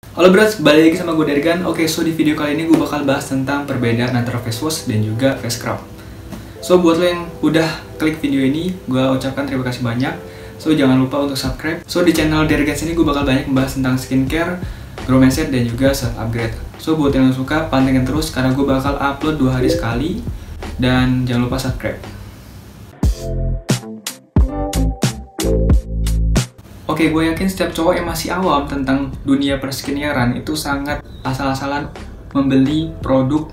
Halo Bros, balik lagi sama gue Dergan. Oke, so di video kali ini gue bakal bahas tentang perbedaan antara face wash dan juga face scrub. So buat lo yang udah klik video ini, gue ucapkan terima kasih banyak. So jangan lupa untuk subscribe. So di channel Dergan sini gue bakal banyak membahas tentang skincare, grow mindset, dan juga self upgrade. So buat yang suka, pantengin terus karena gue bakal upload 2 hari sekali. Dan jangan lupa subscribe. Oke, gue yakin setiap cowok yang masih awam tentang dunia perskincarean itu sangat asal-asalan membeli produk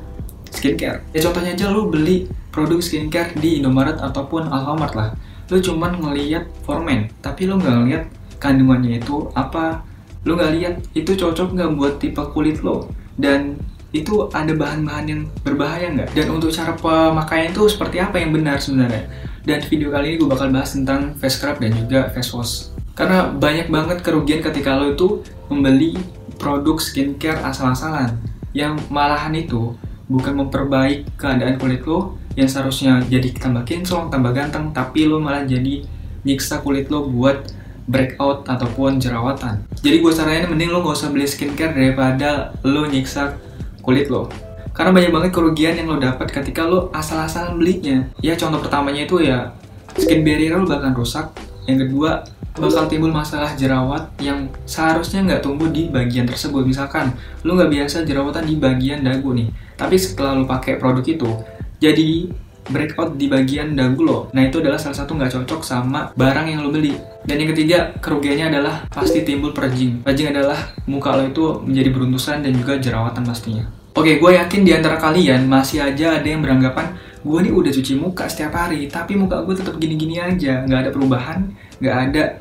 skincare. Ya contohnya aja lu beli produk skincare di Indomaret ataupun Alfamart lah. Lu cuman ngeliat formen, tapi lu nggak ngeliat kandungannya itu apa. Lu nggak lihat itu cocok nggak buat tipe kulit lo. Dan itu ada bahan-bahan yang berbahaya nggak? Dan untuk cara pemakaian itu seperti apa yang benar sebenarnya? Dan video kali ini gue bakal bahas tentang face scrub dan juga face wash. Karena banyak banget kerugian ketika lo itu membeli produk skincare asal-asalan yang malahan itu bukan memperbaik keadaan kulit lo yang seharusnya jadi tambah kinclong, tambah ganteng, tapi lo malah jadi nyiksa kulit lo buat breakout ataupun jerawatan. Jadi gue saranin mending lo gak usah beli skincare daripada lo nyiksa kulit lo. Karena banyak banget kerugian yang lo dapat ketika lo asal-asalan belinya. Ya contoh pertamanya itu ya skin barrier lo bahkan rusak. Yang kedua, bakal timbul masalah jerawat yang seharusnya nggak tumbuh di bagian tersebut. Misalkan lu nggak biasa jerawatan di bagian dagu nih, tapi setelah lu pakai produk itu jadi breakout di bagian dagu lo. Nah itu adalah salah satu nggak cocok sama barang yang lo beli. Dan yang ketiga, kerugiannya adalah pasti timbul purging. Purging adalah muka lo itu menjadi beruntusan dan juga jerawatan pastinya. Oke, gue yakin di antara kalian masih aja ada yang beranggapan gue nih udah cuci muka setiap hari, tapi muka gue tetap gini-gini aja, nggak ada perubahan, nggak ada,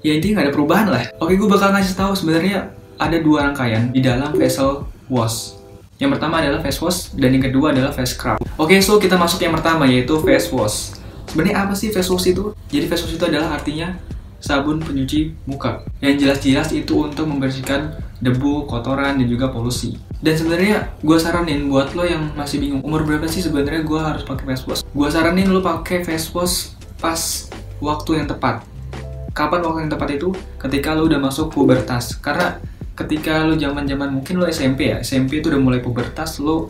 ya intinya nggak ada perubahan lah. Oke, gue bakal ngasih tahu sebenarnya ada 2 rangkaian di dalam facial wash. Yang pertama adalah face wash dan yang kedua adalah face scrub. Oke, so kita masuk yang pertama yaitu face wash. Sebenarnya apa sih face wash itu? Jadi face wash itu adalah artinya sabun penyuci muka yang jelas-jelas itu untuk membersihkan debu, kotoran, dan juga polusi. Dan sebenarnya gue saranin buat lo yang masih bingung umur berapa sih sebenarnya gue harus pakai face wash. Gue saranin lo pakai face wash pas waktu yang tepat. Kapan waktu yang tepat itu? Ketika lo udah masuk pubertas. Karena ketika lo zaman-zaman mungkin lo SMP ya, SMP itu udah mulai pubertas, lo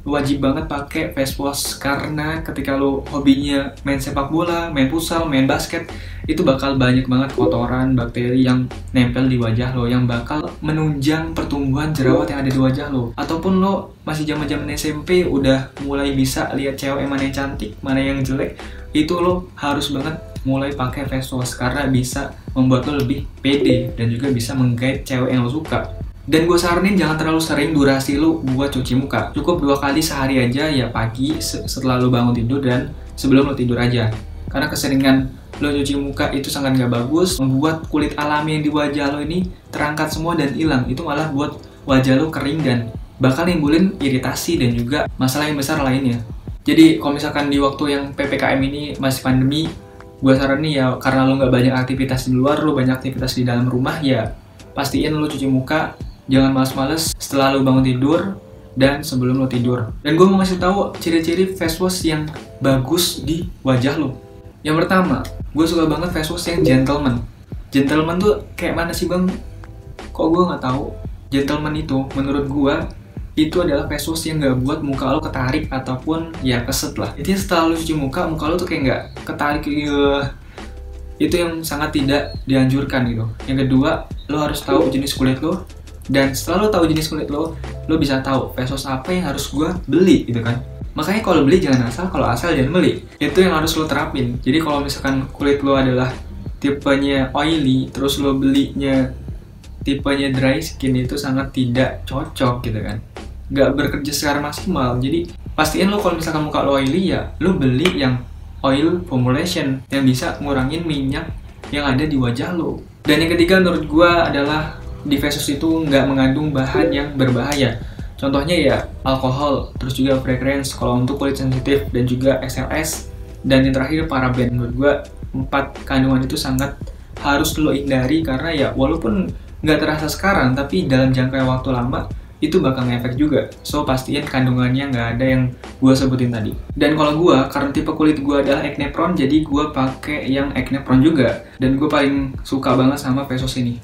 wajib banget pakai face wash karena ketika lo hobinya main sepak bola, main futsal, main basket, itu bakal banyak banget kotoran, bakteri yang nempel di wajah lo yang bakal menunjang pertumbuhan jerawat yang ada di wajah lo. Ataupun lo masih zaman-zaman SMP udah mulai bisa lihat cewek mana yang cantik, mana yang jelek, itu lo harus banget mulai pakai face wash karena bisa membuat lo lebih pede dan juga bisa menggait cewek yang lo suka. Dan gue saranin jangan terlalu sering durasi lo buat cuci muka. Cukup 2 kali sehari aja, ya pagi setelah lo bangun tidur dan sebelum lo tidur aja. Karena keseringan lo cuci muka itu sangat gak bagus, membuat kulit alami yang di wajah lo ini terangkat semua dan hilang. Itu malah buat wajah lo kering dan bakal nimbulin iritasi dan juga masalah yang besar lainnya. Jadi kalau misalkan di waktu yang PPKM ini masih pandemi, gue saranin ya karena lo gak banyak aktivitas di luar, lo banyak aktivitas di dalam rumah, ya pastiin lo cuci muka. Jangan males-males setelah lo bangun tidur dan sebelum lo tidur. Dan gue mau ngasih tahu ciri-ciri face wash yang bagus di wajah lo. Yang pertama, gue suka banget face wash yang gentleman. Gentleman tuh kayak mana sih bang? Kok gue nggak tahu? Gentleman itu menurut gue itu adalah face wash yang nggak buat muka lo ketarik ataupun ya keset lah. Jadi setelah lo cuci muka lo tuh kayak nggak ketarik gitu. Itu yang sangat tidak dianjurkan gitu. Yang kedua, lo harus tahu jenis kulit lo. Dan setelah lo tahu jenis kulit lo bisa tahu face wash apa yang harus gue beli gitu kan. Makanya kalau beli jangan asal, kalau asal jangan beli. Itu yang harus lo terapin. Jadi kalau misalkan kulit lo adalah tipenya oily, terus lo belinya tipenya dry skin, itu sangat tidak cocok gitu kan. Gak bekerja secara maksimal. Jadi pastiin lo kalau misalkan muka lo oily ya lo beli yang oil formulation yang bisa ngurangin minyak yang ada di wajah lo. Dan yang ketiga menurut gue adalah di face wash itu nggak mengandung bahan yang berbahaya. Contohnya ya alkohol, terus juga fragrance kalau untuk kulit sensitif, dan juga SLS, dan yang terakhir paraben. Menurut gue 4 kandungan itu sangat harus lo hindari karena ya walaupun nggak terasa sekarang, tapi dalam jangka waktu lama itu bakal ngefek juga. So pastiin kandungannya nggak ada yang gue sebutin tadi. Dan kalau gue, karena tipe kulit gue adalah acne prone, jadi gue pakai yang acne prone juga. Dan gue paling suka banget sama face wash ini.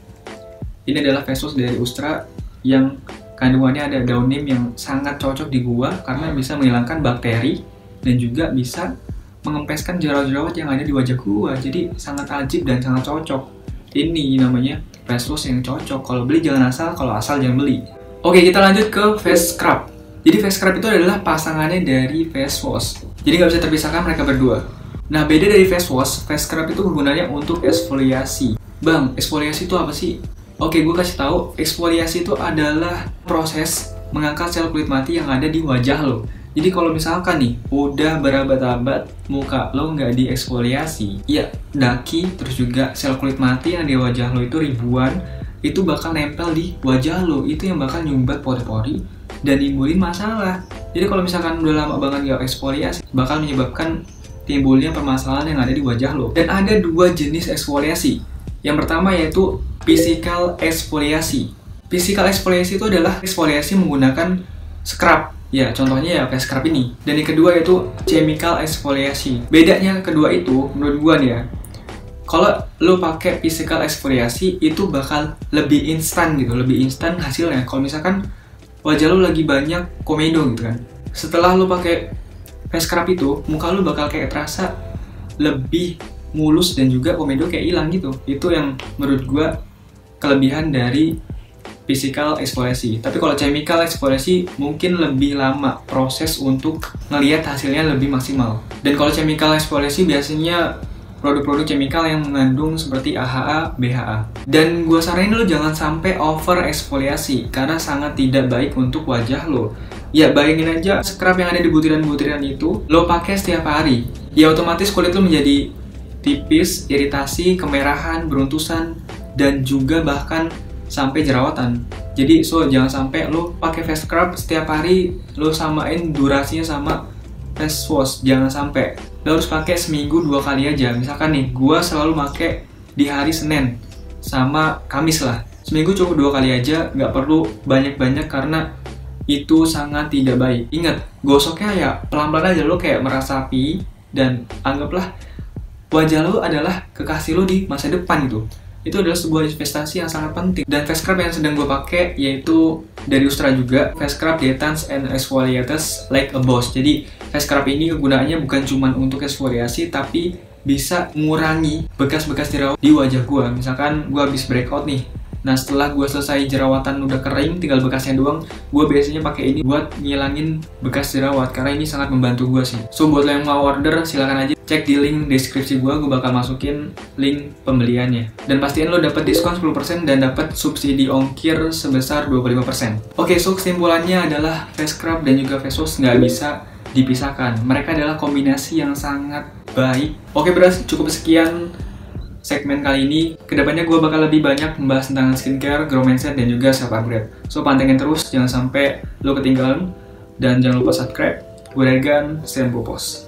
Ini adalah face wash dari Ustra yang kandungannya ada daun neem yang sangat cocok di gua karena bisa menghilangkan bakteri dan juga bisa mengempeskan jerawat-jerawat yang ada di wajah gua. Jadi sangat ajib dan sangat cocok. Ini namanya face wash yang cocok. Kalau beli jangan asal, kalau asal jangan beli. Oke, kita lanjut ke face scrub. Jadi face scrub itu adalah pasangannya dari face wash. Jadi nggak bisa terpisahkan mereka berdua. Nah, beda dari face wash, face scrub itu gunanya untuk eksfoliasi. Bang, eksfoliasi itu apa sih? Oke, gue kasih tahu, eksfoliasi itu adalah proses mengangkat sel kulit mati yang ada di wajah lo. Jadi kalau misalkan nih, udah berabad-abad muka lo nggak dieksfoliasi, ya daki terus juga sel kulit mati yang di wajah lo itu ribuan, itu bakal nempel di wajah lo, itu yang bakal nyumbat pori-pori dan nimbulin masalah. Jadi kalau misalkan udah lama banget nggak eksfoliasi, bakal menyebabkan timbulnya permasalahan yang ada di wajah lo. Dan ada dua jenis eksfoliasi. Yang pertama yaitu physical exfoliasi. Physical exfoliasi itu adalah eksfoliasi menggunakan scrub. Ya, contohnya ya face scrub ini. Dan yang kedua yaitu chemical exfoliasi. Bedanya kedua itu menurut gua nih ya. Kalau lo pakai physical exfoliasi itu bakal lebih instan gitu, lebih instan hasilnya. Kalau misalkan wajah lo lagi banyak komedo gitu kan. Setelah lo pakai face scrub itu, muka lo bakal kayak terasa lebih mulus dan juga komedo kayak hilang gitu. Itu yang menurut gua kelebihan dari physical exfoliasi. Tapi kalau chemical exfoliasi mungkin lebih lama proses untuk ngelihat hasilnya lebih maksimal. Dan kalau chemical exfoliasi biasanya produk-produk chemical yang mengandung seperti AHA, BHA. Dan gue saranin lo jangan sampai over eksfoliasi karena sangat tidak baik untuk wajah lo. Ya bayangin aja scrub yang ada di butiran-butiran itu lo pakai setiap hari. Ya otomatis kulit lo menjadi tipis, iritasi, kemerahan, beruntusan, dan juga bahkan sampai jerawatan. Jadi jangan sampai lo pakai face scrub setiap hari lo samain durasinya sama face wash. Jangan sampai. Lo harus pakai seminggu 2 kali aja. Misalkan nih, gua selalu pakai di hari Senin sama Kamis lah. Seminggu cukup 2 kali aja, nggak perlu banyak-banyak karena itu sangat tidak baik. Ingat, gosoknya ya pelan-pelan aja. Lo kayak merasapi dan anggaplah wajah lo adalah kekasih lo di masa depan gitu. Itu adalah sebuah investasi yang sangat penting. Dan face scrub yang sedang gue pakai yaitu dari Ustra juga, face scrub Detans and Exfoliates Like a Boss. Jadi face scrub ini kegunaannya bukan cuma untuk eksfoliasi, tapi bisa mengurangi bekas-bekas jerawat di wajah gue. Misalkan gue habis breakout nih, nah setelah gue selesai jerawatan udah kering, tinggal bekasnya doang, gue biasanya pakai ini buat ngilangin bekas jerawat karena ini sangat membantu gue sih. So buat lo yang mau order silahkan aja cek di link deskripsi gue bakal masukin link pembeliannya. Dan pastiin lo dapat diskon 10% dan dapat subsidi ongkir sebesar 25%. Oke, so kesimpulannya adalah face scrub dan juga face wash nggak bisa dipisahkan. Mereka adalah kombinasi yang sangat baik. Oke, berarti cukup sekian segmen kali ini. Kedepannya gue bakal lebih banyak membahas tentang skincare, grow mindset, dan juga self upgrade. So pantengin terus, jangan sampai lo ketinggalan. Dan jangan lupa subscribe. Gue Regan, stay on purpose.